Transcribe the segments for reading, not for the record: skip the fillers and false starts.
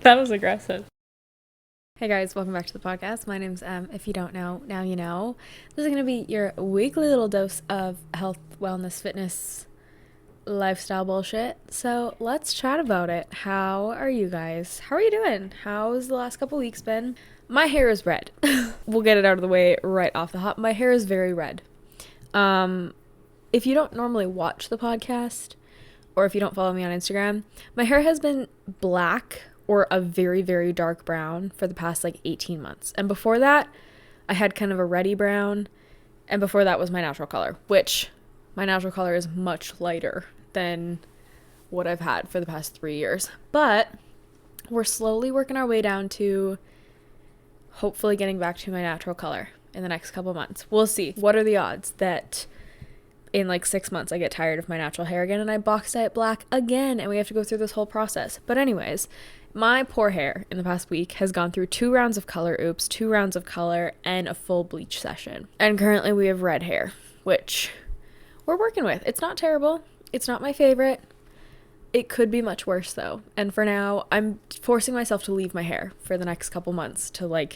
That was aggressive. Hey guys, welcome back to the podcast. My name's Em. If you don't know, now you know. This is going to be your weekly little dose of health, wellness, fitness, lifestyle bullshit. So let's chat about it. How are you guys? How are you doing? How's the last couple weeks been? My hair is red. We'll get it out of the way right off the hop. My hair is very red. If you don't normally watch the podcast, or if you don't follow me on Instagram, my hair has been black or a very, very dark brown for the past 18 months. And before that, I had kind of a reddy brown. And before that was my natural color, which my natural color is much lighter than what I've had for the past 3 years. But we're slowly working our way down to hopefully getting back to my natural color in the next couple months. We'll see. What are the odds that in 6 months I get tired of my natural hair again and I box dye it black again and we have to go through this whole process? But anyways, my poor hair in the past week has gone through 2 rounds of color oops, 2 rounds of color, and a full bleach session. And currently we have red hair, which we're working with. It's not terrible. It's not my favorite. It could be much worse though. And for now, I'm forcing myself to leave my hair for the next couple months to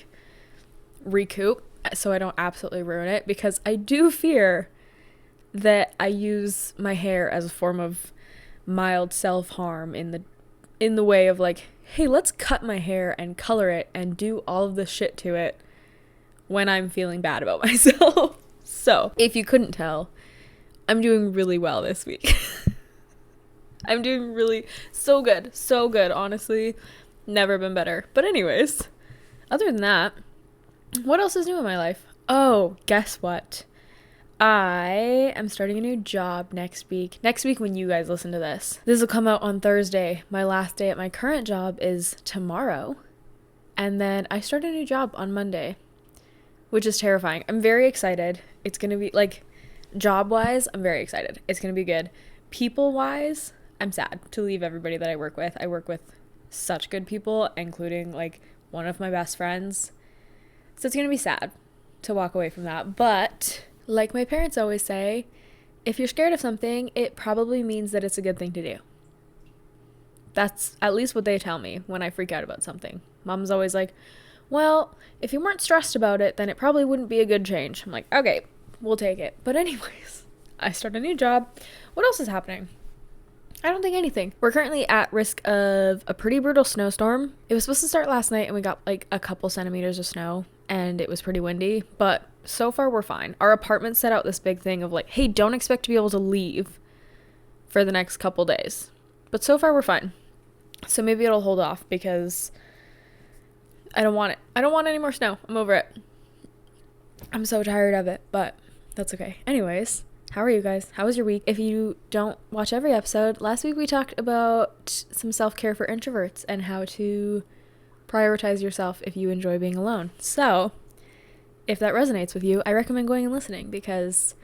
recoup so I don't absolutely ruin it, because I do fear that I use my hair as a form of mild self-harm in the way of hey, let's cut my hair and color it and do all of this shit to it when I'm feeling bad about myself. So, if you couldn't tell, I'm doing really well this week. I'm doing so good, honestly. Never been better. But anyways, other than that, what else is new in my life? Oh, guess what? I am starting a new job next week. Next week when you guys listen to this. This will come out on Thursday. My last day at my current job is tomorrow. And then I start a new job on Monday, which is terrifying. I'm very excited. It's going to be, job-wise, I'm very excited. It's going to be good. People-wise, I'm sad to leave everybody that I work with. I work with such good people, including, one of my best friends. So it's going to be sad to walk away from that. But like my parents always say, if you're scared of something, it probably means that it's a good thing to do. That's at least what they tell me when I freak out about something. Mom's always like, well, if you weren't stressed about it, then it probably wouldn't be a good change. I'm like, okay, we'll take it. But anyways, I start a new job. What else is happening? I don't think anything. We're currently at risk of a pretty brutal snowstorm. It was supposed to start last night and we got a couple centimeters of snow and it was pretty windy, but so far we're fine. Our apartment set out this big thing of hey, don't expect to be able to leave for the next couple days. But so far we're fine. So maybe it'll hold off because I don't want it. I don't want any more snow. I'm over it. I'm so tired of it, but that's okay. Anyways, how are you guys? How was your week? If you don't watch every episode, last week we talked about some self-care for introverts and how to prioritize yourself if you enjoy being alone. So, if that resonates with you, I recommend going and listening because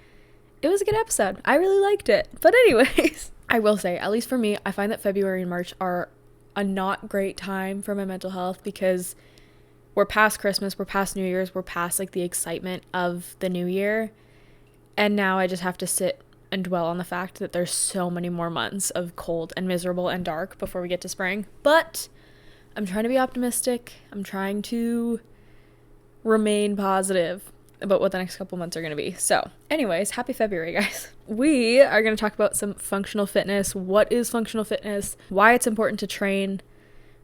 it was a good episode. I really liked it. But anyways, I will say, at least for me, I find that February and March are a not great time for my mental health because we're past Christmas, we're past New Year's, we're past the excitement of the new year. And now I just have to sit and dwell on the fact that there's so many more months of cold and miserable and dark before we get to spring. But I'm trying to be optimistic. I'm trying to remain positive about what the next couple months are going to be. So, anyways, happy February, guys. We are going to talk about some functional fitness. What is functional fitness? Why it's important to train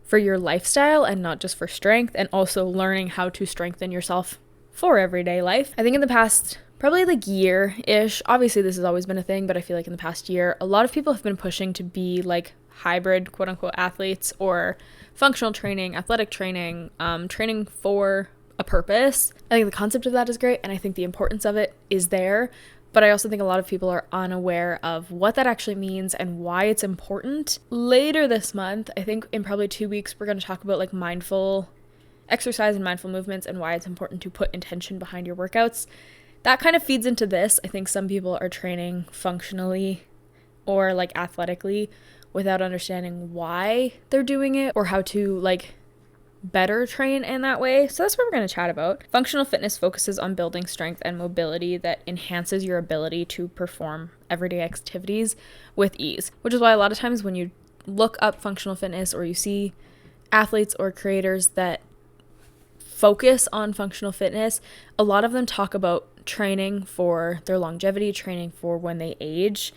for your lifestyle and not just for strength, and also learning how to strengthen yourself for everyday life. I think in the past probably year-ish, obviously this has always been a thing, but I feel in the past year, a lot of people have been pushing to be hybrid quote-unquote athletes or functional training, athletic training, training for a purpose. I think the concept of that is great, and I think the importance of it is there, but I also think a lot of people are unaware of what that actually means and why it's important. Later this month, I think in probably 2 weeks, we're going to talk about mindful exercise and mindful movements and why it's important to put intention behind your workouts. That kind of feeds into this. I think some people are training functionally or athletically without understanding why they're doing it or how to better train in that way. So that's what we're going to chat about. Functional fitness focuses on building strength and mobility that enhances your ability to perform everyday activities with ease, which is why a lot of times when you look up functional fitness or you see athletes or creators that focus on functional fitness, a lot of them talk about training for their longevity, training for when they age,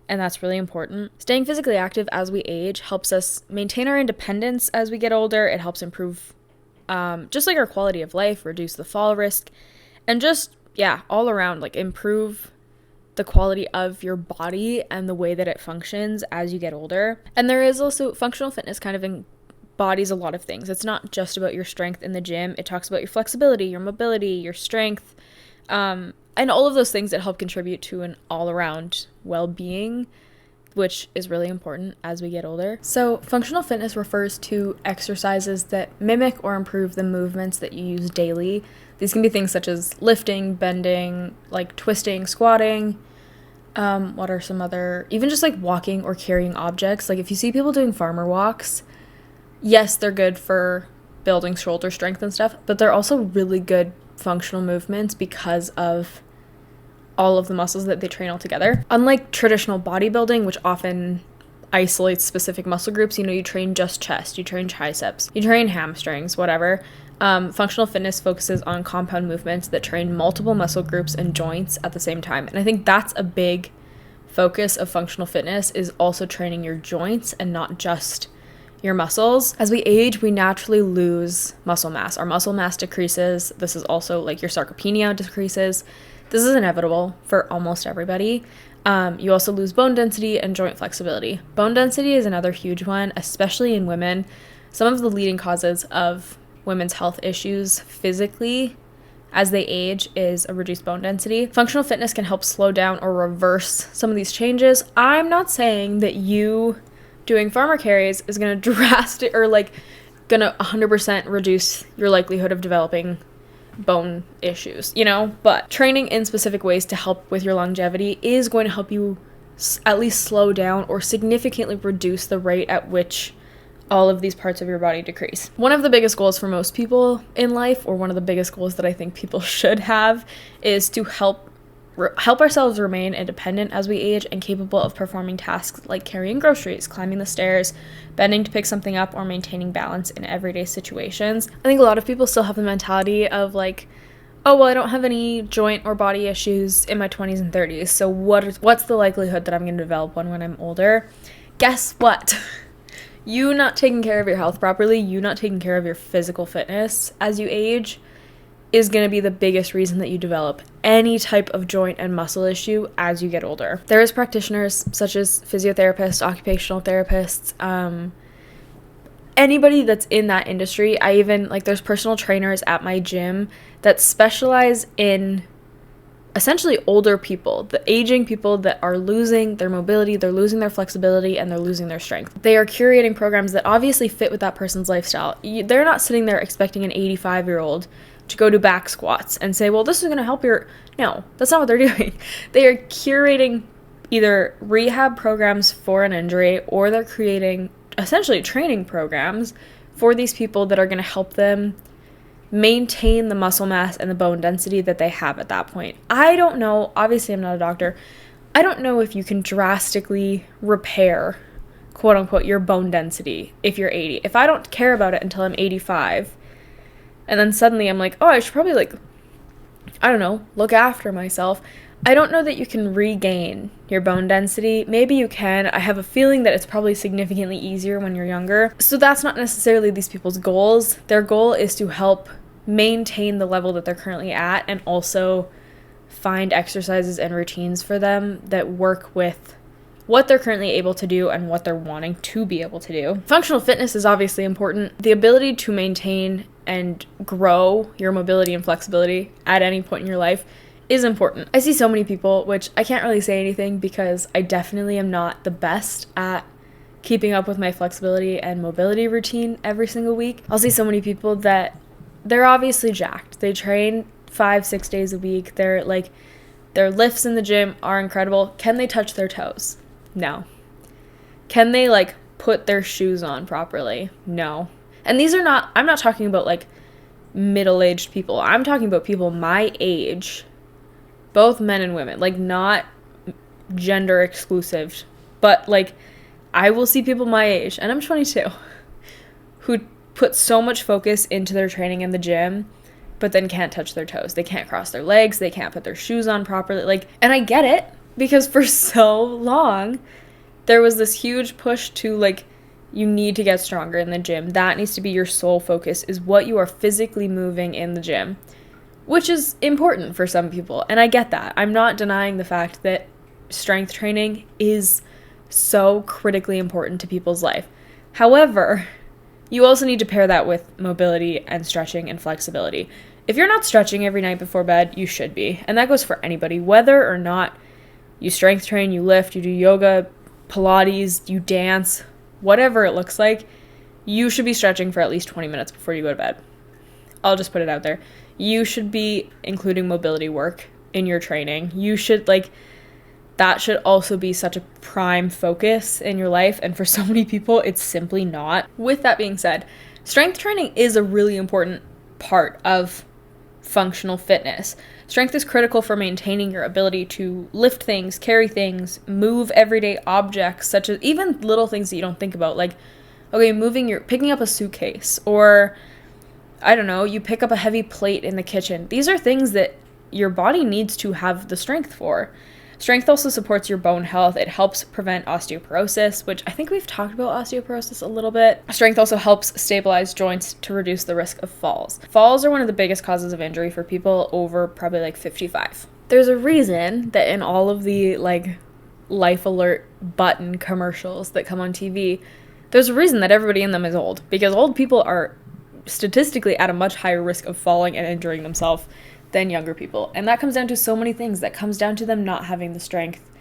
and that's really important. Staying physically active as we age helps us maintain our independence as we get older. It helps improve just like our quality of life, reduce the fall risk, and just, all around, like, improve the quality of your body and the way that it functions as you get older. And there is also functional fitness kind of embodies a lot of things. It's not just about your strength in the gym. It talks about your flexibility, your mobility, your strength, and all of those things that help contribute to an all-around well-being, which is really important as we get older. So functional fitness refers to exercises that mimic or improve the movements that you use daily. These can be things such as lifting, bending, like twisting, squatting. What are some other, even just like walking or carrying objects. Like if you see people doing farmer walks, yes, they're good for building shoulder strength and stuff, but they're also really good functional movements because of all of the muscles that they train all together. Unlike traditional bodybuilding, which often isolates specific muscle groups, you train just chest, you train triceps, you train hamstrings, whatever. Functional fitness focuses on compound movements that train multiple muscle groups and joints at the same time. And I think that's a big focus of functional fitness, is also training your joints and not just your muscles. As we age, we naturally lose muscle mass. Our muscle mass decreases. This is also like your sarcopenia decreases. This is inevitable for almost everybody. You also lose bone density and joint flexibility. Bone density is another huge one, especially in women. Some of the leading causes of women's health issues physically as they age is a reduced bone density. Functional fitness can help slow down or reverse some of these changes. I'm not saying that you doing farmer carries is going to going to 100% reduce your likelihood of developing bone issues, but training in specific ways to help with your longevity is going to help you at least slow down or significantly reduce the rate at which all of these parts of your body decrease. One of the biggest goals for most people in life, or one of the biggest goals that I think people should have, is to help ourselves remain independent as we age and capable of performing tasks like carrying groceries, climbing the stairs, bending to pick something up, or maintaining balance in everyday situations. I think a lot of people still have the mentality of like, oh, well, I don't have any joint or body issues in my 20s and 30s, so what's the likelihood that I'm going to develop one when I'm older? Guess what? You not taking care of your health properly, you not taking care of your physical fitness as you age is going to be the biggest reason that you develop any type of joint and muscle issue as you get older. There is practitioners such as physiotherapists, occupational therapists, anybody that's in that industry. There's personal trainers at my gym that specialize in essentially older people, the aging people that are losing their mobility, they're losing their flexibility, and they're losing their strength. They are curating programs that obviously fit with that person's lifestyle. They're not sitting there expecting an 85-year-old to go do back squats and say, well, this is going to help your... No, that's not what they're doing. They are curating either rehab programs for an injury, or they're creating essentially training programs for these people that are going to help them maintain the muscle mass and the bone density that they have at that point. I don't know, obviously I'm not a doctor, I don't know if you can drastically repair, quote unquote, your bone density if you're 80. If I don't care about it until I'm 85, and then suddenly I'm like, oh, I should probably look after myself, I don't know that you can regain your bone density. Maybe you can. I have a feeling that it's probably significantly easier when you're younger. So that's not necessarily these people's goals. Their goal is to help maintain the level that they're currently at, and also find exercises and routines for them that work with what they're currently able to do and what they're wanting to be able to do. Functional fitness is obviously important. The ability to maintain and grow your mobility and flexibility at any point in your life is important. I see so many people, which I can't really say anything because I definitely am not the best at keeping up with my flexibility and mobility routine every single week. I'll see so many people that they're obviously jacked. They train 5-6 days a week. Their lifts in the gym are incredible. Can they touch their toes? No. Can they put their shoes on properly? No. And I'm not talking about middle-aged people. I'm talking about people my age, both men and women, not gender exclusive, but I will see people my age, and I'm 22, who put so much focus into their training in the gym, but then can't touch their toes. They can't cross their legs. They can't put their shoes on properly. Like, and I get it, because for so long, there was this huge push to, like, you need to get stronger in the gym. That needs to be your sole focus, is what you are physically moving in the gym, which is important for some people. And I get that. I'm not denying the fact that strength training is so critically important to people's life. However, you also need to pair that with mobility and stretching and flexibility. If you're not stretching every night before bed, you should be. And that goes for anybody, whether or not you strength train, you lift, you do yoga, Pilates, you dance, whatever it looks like, you should be stretching for at least 20 minutes before you go to bed. I'll just put it out there. You should be including mobility work in your training. You should, like, that should also be such a prime focus in your life. And for so many people, it's simply not. With that being said, strength training is a really important part of functional fitness. Strength is critical for maintaining your ability to lift things, carry things, move everyday objects, such as even little things that you don't think about, like, okay, picking up a suitcase, or I don't know, you pick up a heavy plate in the kitchen. These are things that your body needs to have the strength for. Strength also supports your bone health. It helps prevent osteoporosis, which I think we've talked about osteoporosis a little bit. Strength also helps stabilize joints to reduce the risk of falls. Falls are one of the biggest causes of injury for people over probably like 55. There's a reason that in all of the like life alert button commercials that come on TV, there's a reason that everybody in them is old, because old people are statistically at a much higher risk of falling and injuring themselves than younger people. And that comes down to so many things. That comes down to them not having the strength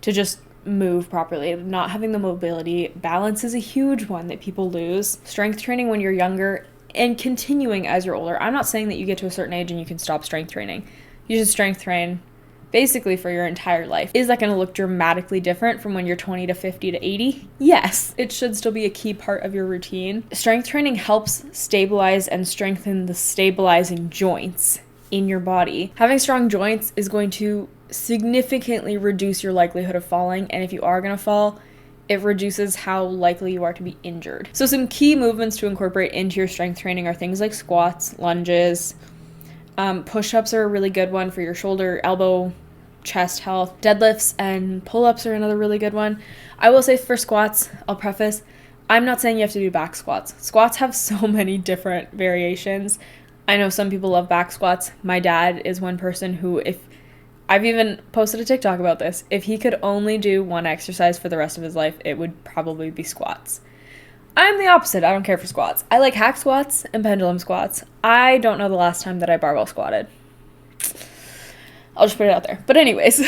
to just move properly, not having the mobility. Balance is a huge one that people lose. Strength training when you're younger and continuing as you're older. I'm not saying that you get to a certain age and you can stop strength training. You should strength train basically for your entire life. Is that going to look dramatically different from when you're 20 to 50 to 80? Yes, it should still be a key part of your routine. Strength training helps stabilize and strengthen the stabilizing joints in your body. Having strong joints is going to significantly reduce your likelihood of falling, and if you are going to fall, it reduces how likely you are to be injured. So some key movements to incorporate into your strength training are things like squats, lunges, push-ups are a really good one for your shoulder, elbow, chest health. Deadlifts and pull-ups are another really good one. I will say for squats, I'll preface, I'm not saying you have to do back squats. Squats have so many different variations. I know some people love back squats. My dad is one person who, if I've even posted a TikTok about this, if he could only do one exercise for the rest of his life, it would probably be squats. I'm the opposite. I don't care for squats. I like hack squats and pendulum squats. I don't know the last time that I barbell squatted. I'll just put it out there. But anyways,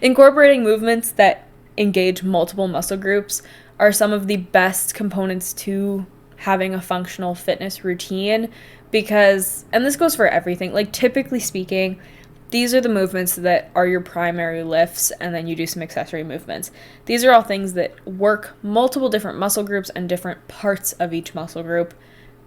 incorporating movements that engage multiple muscle groups are some of the best components to having a functional fitness routine, because, and this goes for everything, like typically speaking, these are the movements that are your primary lifts, and then you do some accessory movements. These are all things that work multiple different muscle groups and different parts of each muscle group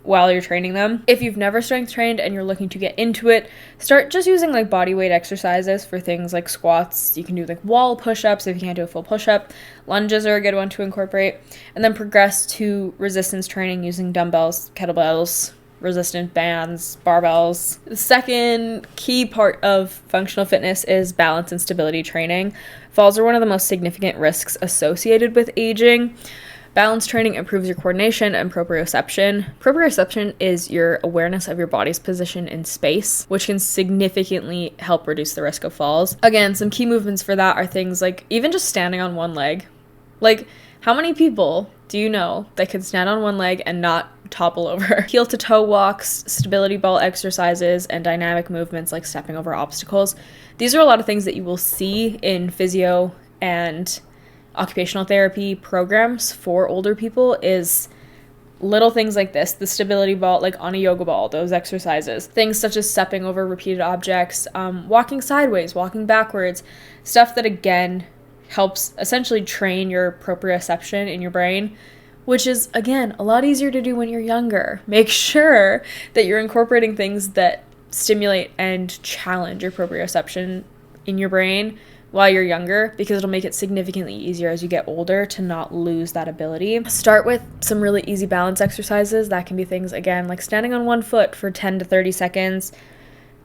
while you're training them. If you've never strength trained and you're looking to get into it, start just using like body weight exercises for things like squats. You can do like wall push-ups if you can't do a full push-up. Lunges are a good one to incorporate. And then progress to resistance training using dumbbells, kettlebells, resistant bands, barbells. The second key part of functional fitness is balance and stability training. Falls are one of the most significant risks associated with aging. Balance training improves your coordination and proprioception. Proprioception is your awareness of your body's position in space, which can significantly help reduce the risk of falls. Again, some key movements for that are things like even just standing on one leg. Like, how many people do you know that can stand on one leg and not topple over? Heel to toe walks, stability ball exercises, and dynamic movements like stepping over obstacles. These are a lot of things that you will see in physio and occupational therapy programs for older people, is little things like this, the stability ball, like on a yoga ball, those exercises, things such as stepping over repeated objects, walking sideways, walking backwards, stuff that again helps essentially train your proprioception in your brain, which is again a lot easier to do when you're younger. Make sure that you're incorporating things that stimulate and challenge your proprioception in your brain while you're younger, because it'll make it significantly easier as you get older to not lose that ability. Start with some really easy balance exercises. That can be things, again, like standing on one foot for 10 to 30 seconds,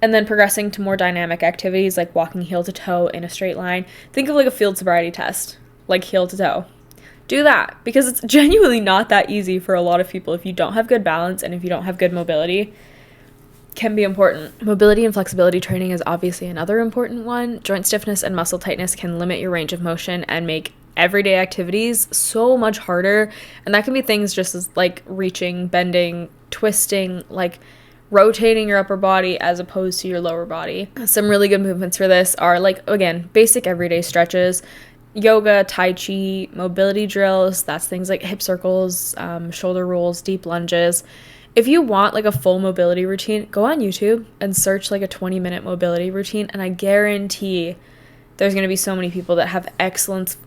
and then progressing to more dynamic activities like walking heel to toe in a straight line. Think of like a field sobriety test, like heel to toe. Do that, because it's genuinely not that easy for a lot of people. If you don't have good balance and if you don't have good mobility, can be important. Mobility and flexibility training is obviously another important one. Joint stiffness and muscle tightness can limit your range of motion and make everyday activities so much harder. And that can be things just as like reaching, bending, twisting, like rotating your upper body as opposed to your lower body. Some really good movements for this are, like, again, basic everyday stretches, yoga, tai chi, mobility drills. That's things like hip circles, shoulder rolls, deep lunges. If you want like a full mobility routine, go on YouTube and search like a 20-minute mobility routine, and I guarantee there's going to be so many people that have excellent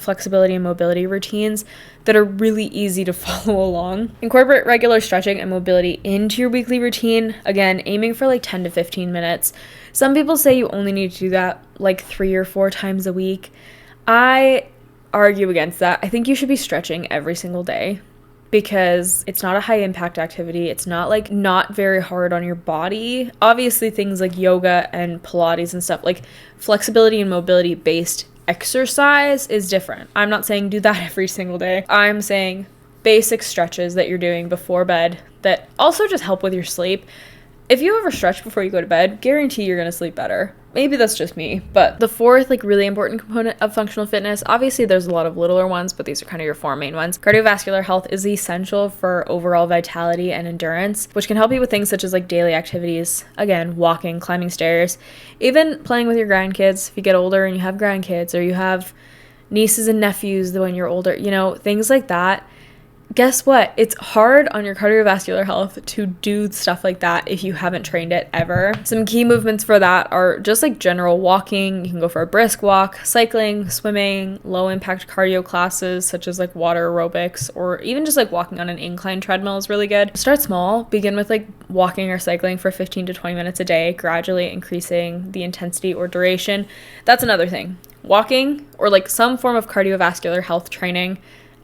flexibility and mobility routines that are really easy to follow along. Incorporate regular stretching and mobility into your weekly routine, again, aiming for like 10 to 15 minutes. Some people say you only need to do that like 3 or 4 times a week. I argue against that. I think you should be stretching every single day, because it's not a high impact activity. It's not like not very hard on your body. Obviously things like yoga and Pilates and stuff, like flexibility and mobility based exercise, is different. I'm not saying do that every single day. I'm saying basic stretches that you're doing before bed that also just help with your sleep. If you ever stretch before you go to bed, guarantee you're going to sleep better. Maybe that's just me. But the fourth, like, really important component of functional fitness, obviously there's a lot of littler ones, but these are kind of your 4 main ones. Cardiovascular health is essential for overall vitality and endurance, which can help you with things such as like daily activities. Again, walking, climbing stairs, even playing with your grandkids if you get older and you have grandkids, or you have nieces and nephews when you're older, you know, things like that. Guess what? It's hard on your cardiovascular health to do stuff like that if you haven't trained it ever. Some key movements for that are just like general walking. You can go for a brisk walk, cycling, swimming, low impact cardio classes such as like water aerobics, or even just like walking on an incline treadmill is really good. Start small. Begin with like walking or cycling for 15 to 20 minutes a day, gradually increasing the intensity or duration. That's another thing. Walking or like some form of cardiovascular health training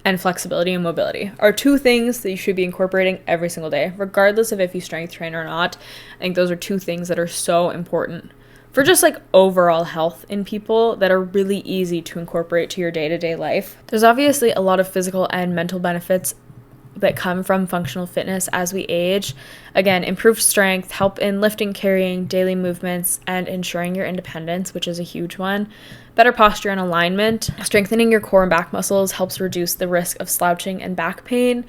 and flexibility and mobility are 2 things that you should be incorporating every single day, regardless of if you strength train or not. I think those are 2 things that are so important for just like overall health in people, that are really easy to incorporate to your day-to-day life. There's obviously a lot of physical and mental benefits that come from functional fitness as we age. Again, improved strength, help in lifting, carrying, daily movements, and ensuring your independence, which is a huge one. Better posture and alignment. Strengthening your core and back muscles helps reduce the risk of slouching and back pain.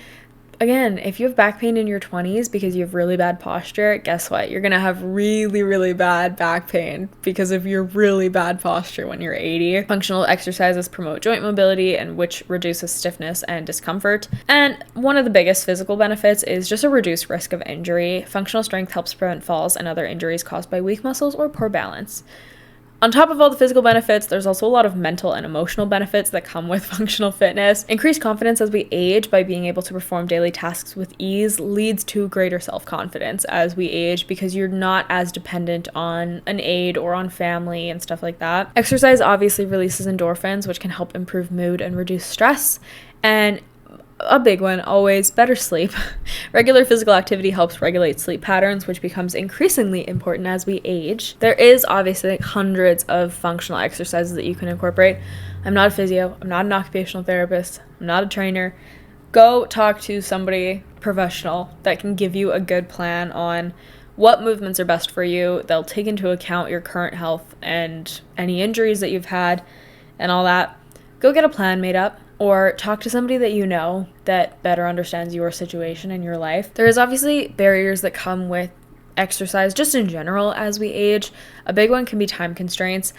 Again, if you have back pain in your 20s because you have really bad posture, guess what? You're going to have really, really bad back pain because of your really bad posture when you're 80. Functional exercises promote joint mobility, and which reduces stiffness and discomfort. And one of the biggest physical benefits is just a reduced risk of injury. Functional strength helps prevent falls and other injuries caused by weak muscles or poor balance. On top of all the physical benefits, there's also a lot of mental and emotional benefits that come with functional fitness. Increased confidence as we age by being able to perform daily tasks with ease leads to greater self-confidence as we age, because you're not as dependent on an aid or on family and stuff like that. Exercise obviously releases endorphins, which can help improve mood and reduce stress. And a big one, always, better sleep. Regular physical activity helps regulate sleep patterns, which becomes increasingly important as we age. There is obviously like hundreds of functional exercises that you can incorporate. I'm not a physio, I'm not an occupational therapist, I'm not a trainer. Go talk to somebody professional that can give you a good plan on what movements are best for you. They'll take into account your current health and any injuries that you've had and all that. Go get a plan made up, or talk to somebody that you know that better understands your situation and your life. There is obviously barriers that come with exercise just in general as we age. A big one can be time constraints.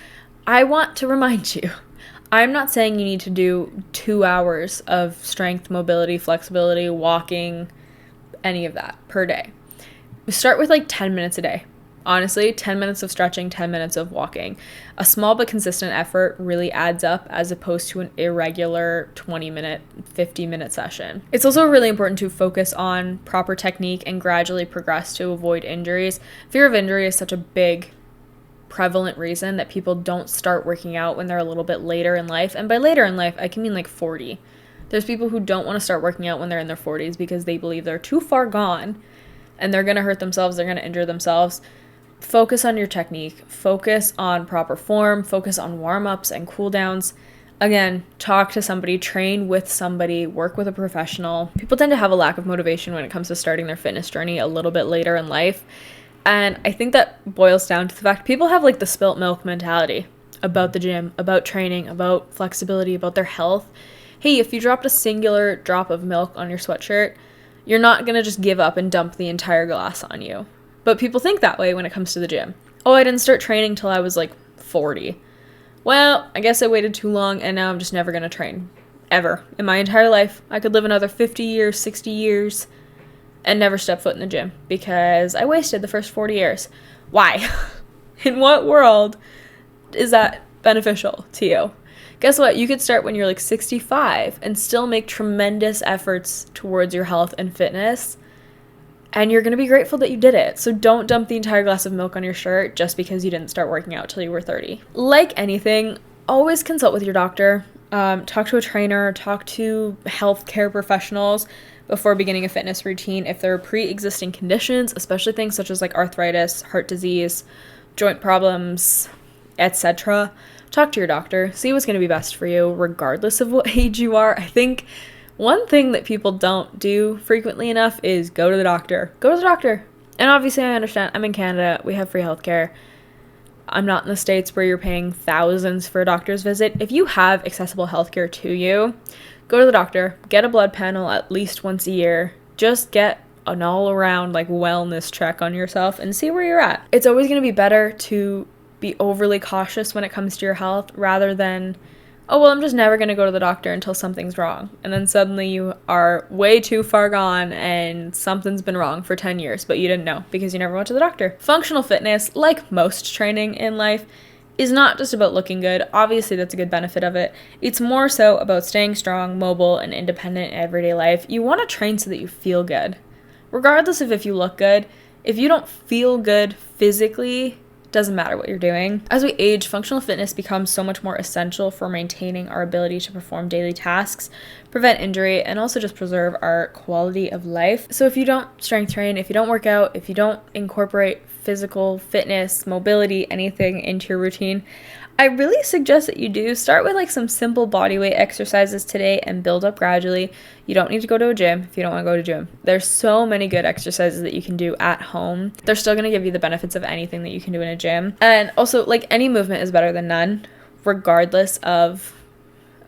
I want to remind you, I'm not saying you need to do 2 hours of strength, mobility, flexibility, walking, any of that per day. Start with like 10 minutes a day. Honestly, 10 minutes of stretching, 10 minutes of walking. A small but consistent effort really adds up as opposed to an irregular 20-minute, 50-minute session. It's also really important to focus on proper technique and gradually progress to avoid injuries. Fear of injury is such a big prevalent reason that people don't start working out when they're a little bit later in life. And by later in life, I can mean like 40. There's people who don't want to start working out when they're in their 40s because they believe they're too far gone and they're going to hurt themselves, they're going to injure themselves. Focus on your technique, focus on proper form, focus on warm-ups and cool-downs. Again, talk to somebody, train with somebody, work with a professional. People tend to have a lack of motivation when it comes to starting their fitness journey a little bit later in life. And I think that boils down to the fact people have like the spilt milk mentality about the gym, about training, about flexibility, about their health. Hey, if you dropped a singular drop of milk on your sweatshirt, you're not going to just give up and dump the entire glass on you. But people think that way when it comes to the gym. Oh, I didn't start training till I was like 40. Well, I guess I waited too long and now I'm just never going to train. Ever. In my entire life. I could live another 50 years, 60 years, and never step foot in the gym because I wasted the first 40 years. Why? In what world is that beneficial to you? Guess what? You could start when you're like 65 and still make tremendous efforts towards your health and fitness. And you're going to be grateful that you did it. So don't dump the entire glass of milk on your shirt just because you didn't start working out till you were 30. Like anything, always consult with your doctor. Talk to a trainer, talk to healthcare professionals before beginning a fitness routine. If there are pre-existing conditions, especially things such as like arthritis, heart disease, joint problems, etc., talk to your doctor. See what's going to be best for you regardless of what age you are. I think one thing that people don't do frequently enough is go to the doctor. Go to the doctor. And obviously I understand. I'm in Canada. We have free healthcare. I'm not in the States where you're paying thousands for a doctor's visit. If you have accessible healthcare to you, go to the doctor. Get a blood panel at least once a year. Just get an all-around like wellness check on yourself and see where you're at. It's always going to be better to be overly cautious when it comes to your health rather than, oh, well, I'm just never going to go to the doctor until something's wrong. And then suddenly you are way too far gone and something's been wrong for 10 years, but you didn't know because you never went to the doctor. Functional fitness, like most training in life, is not just about looking good. Obviously, that's a good benefit of it. It's more so about staying strong, mobile, and independent in everyday life. You want to train so that you feel good. Regardless of if you look good, if you don't feel good physically, doesn't matter what you're doing. As we age, functional fitness becomes so much more essential for maintaining our ability to perform daily tasks, prevent injury, and also just preserve our quality of life. So if you don't strength train, if you don't work out, if you don't incorporate physical fitness, mobility, anything into your routine, I really suggest that you do start with like some simple bodyweight exercises today and build up gradually. You don't need to go to a gym if you don't want to go to a gym. There's so many good exercises that you can do at home. They're still going to give you the benefits of anything that you can do in a gym. And also, like, any movement is better than none, regardless of,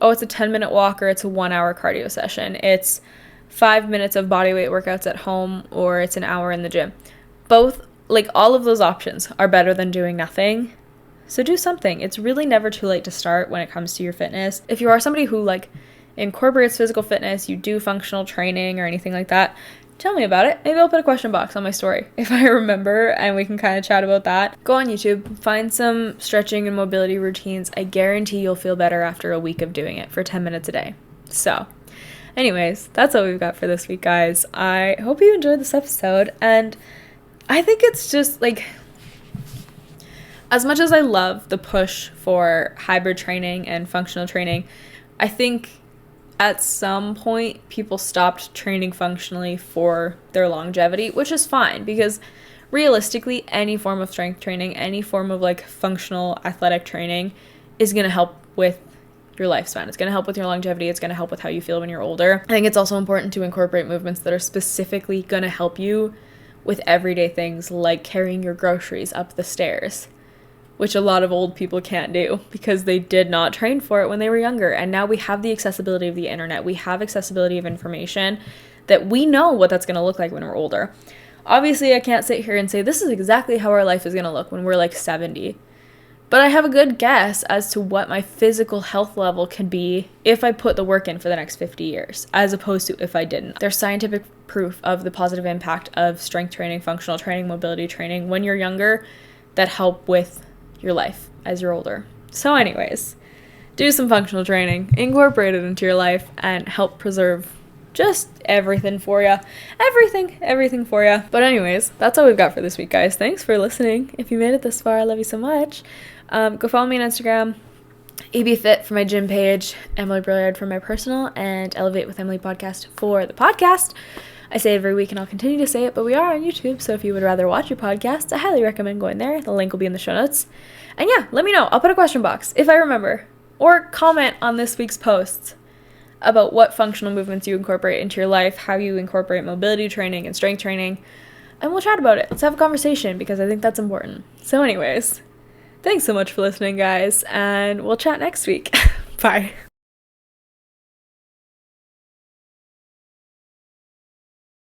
oh, it's a 10-minute walk or it's a 1-hour cardio session. It's 5 minutes of bodyweight workouts at home or it's an hour in the gym. Both, like, all of those options are better than doing nothing. So do something. It's really never too late to start when it comes to your fitness. If you are somebody who like incorporates physical fitness, you do functional training or anything like that, tell me about it. Maybe I'll put a question box on my story if I remember and we can kind of chat about that. Go on YouTube, find some stretching and mobility routines. I guarantee you'll feel better after a week of doing it for 10 minutes a day. So anyways, that's all we've got for this week, guys. I hope you enjoyed this episode, and I think it's just like, as much as I love the push for hybrid training and functional training, I think at some point people stopped training functionally for their longevity, which is fine because realistically, any form of strength training, any form of like functional athletic training is going to help with your lifespan. It's going to help with your longevity. It's going to help with how you feel when you're older. I think it's also important to incorporate movements that are specifically going to help you with everyday things like carrying your groceries up the stairs, which a lot of old people can't do because they did not train for it when they were younger. And now we have the accessibility of the internet. We have accessibility of information that we know what that's going to look like when we're older. Obviously, I can't sit here and say this is exactly how our life is going to look when we're like 70. But I have a good guess as to what my physical health level can be if I put the work in for the next 50 years, as opposed to if I didn't. There's scientific proof of the positive impact of strength training, functional training, mobility training when you're younger that help with your life as you're older. So anyways, do some functional training, incorporate it into your life, and help preserve just everything for you. Everything for you. But anyways, that's all we've got for this week, guys. Thanks for listening. If you made it this far, I love you so much. Go follow me on Instagram, AB Fit for my gym page, Emily Brilliard for my personal, and Elevate with Emily podcast for the podcast. I say it every week and I'll continue to say it, but we are on YouTube, so if you would rather watch your podcast, I highly recommend going there. The link will be in the show notes. And yeah, let me know. I'll put a question box if I remember. Or comment on this week's posts about what functional movements you incorporate into your life, how you incorporate mobility training and strength training, and we'll chat about it. Let's have a conversation because I think that's important. So anyways, thanks so much for listening, guys, and we'll chat next week. Bye.